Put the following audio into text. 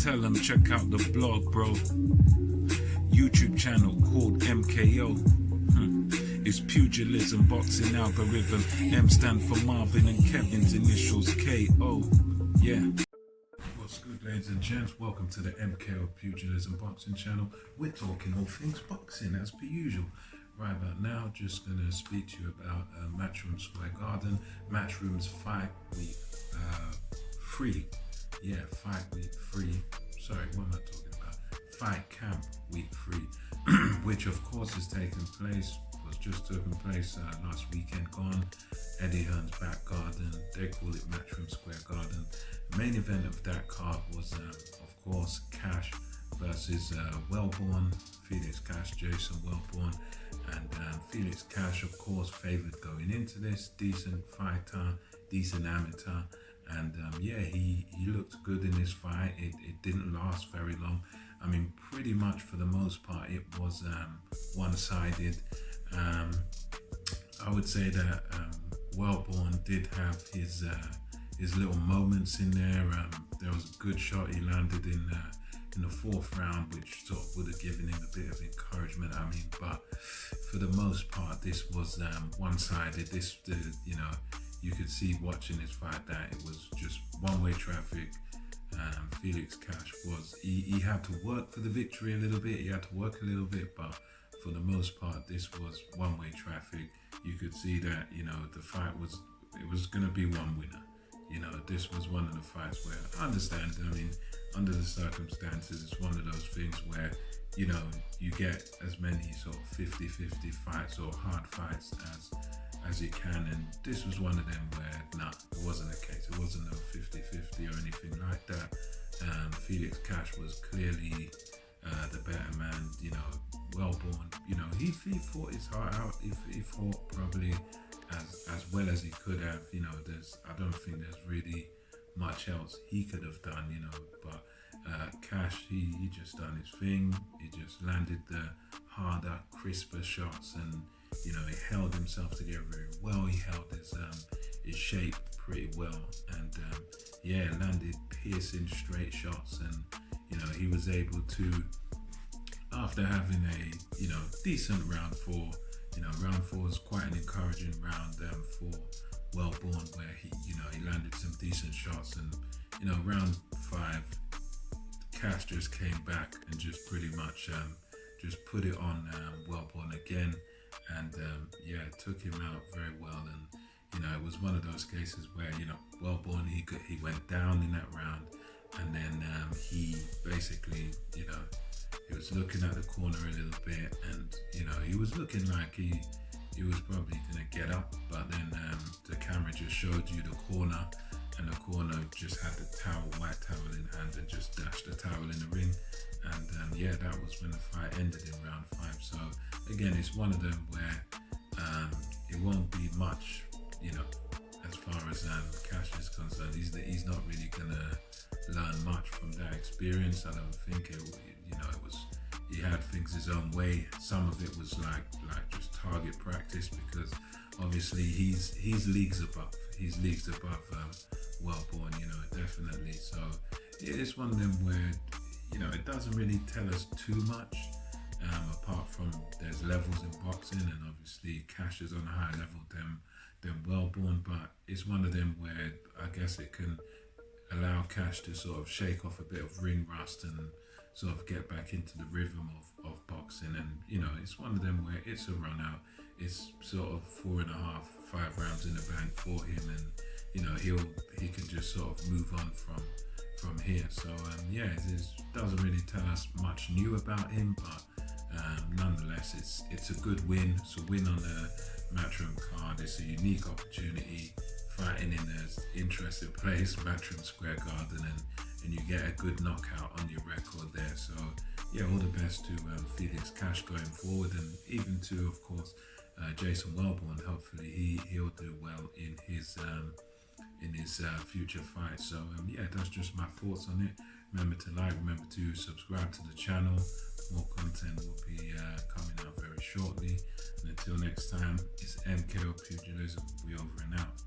Tell them check out the blog, bro. YouTube channel called MKO. It's pugilism, boxing algorithm. M stand for Marvin and Kevin's initials KO. Yeah. What's good, ladies and gents? Welcome to the MKO Pugilism Boxing channel. We're talking all things boxing as per usual. Right about now, just going to speak to you about Matchroom Square Garden. Matchroom's Fight Week 3. Yeah, Fight Week 3. Sorry, what am I talking about? Fight Camp Week 3, which of course has taken place, was just taking place last weekend gone. Eddie Hearn's back garden. They call it Matchroom Square Garden. The main event of that card was, of course, Cash versus Wellborn. Felix Cash, Jason Wellborn. And Felix Cash, of course, favoured going into this. Decent fighter, decent amateur. And yeah, he looked good in this fight. It didn't last very long. I mean, pretty much for the most part, it was one-sided. I would say that Wellborn did have his little moments in there. There was a good shot he landed in the fourth round, which sort of would have given him a bit of encouragement. I mean, but for the most part, this was one-sided. You could see watching this fight that it was just one-way traffic. Felix Cash he had to work for the victory a little bit. He had to work a little bit, but for the most part, this was one-way traffic. You could see that, the fight was going to be one winner. This was one of the fights where I understand. I mean, under the circumstances, it's one of those things where, you get as many sort of 50-50 fights or hard fights as you can, and this was one of them where it wasn't the case. It wasn't no 50-50 or anything like that. Felix Cash was clearly the better man. Wellborn, he fought his heart out. He fought probably as well as he could have. I don't think there's really much else he could have done. But Cash, he just done his thing. He just landed the harder, crisper shots, and he held himself together very well. He held his shape pretty well, and landed piercing straight shots, and he was able to, after having a decent round four. Round four was quite an encouraging round for Wellborn, where he landed some decent shots, and round five, Cash just came back and just pretty much just put it on Wellborn again, and took him out very well. And it was one of those cases where Wellborn he went down in that round, and then he basically he was looking at the corner a little bit, and he was looking like he was probably gonna get up, but then the camera just showed you the corner, and the corner just had the white towel in hand, and just dashed the towel in the ring, and that was when the fight ended in round 5. So again, it's one of them where it won't be much, as far as Cash is concerned. He's not really gonna learn much from that experience. I don't think it was. He had things his own way. Some of it was like just target practice, because obviously he's leagues above. He's leagues above Wellborn, definitely. So it's one of them where it doesn't really tell us too much, apart from there's levels in boxing, and obviously Cash is on a higher level than Wellborn. But it's one of them where I guess it can allow Cash to sort of shake off a bit of ring rust and sort of get back into the rhythm of boxing. And it's one of them where it's a run out. It's sort of 4.5, 5 rounds in the bank for him, and he can just sort of move on from here. So it doesn't really tell us much new about him, but nonetheless, it's a good win. It's a win on the Matchroom card. It's a unique opportunity, fighting in an interesting place, Matchroom Square Garden, and you get a good knockout on your record there. So all the best to Felix Cash going forward, and even to, of course, Jason Wellborn. Hopefully he'll do well in his future fights. So that's just my thoughts on it. Remember to like, remember to subscribe to the channel. More content will be coming out very shortly. And until next time, it's MKO Pugilism. We over and out.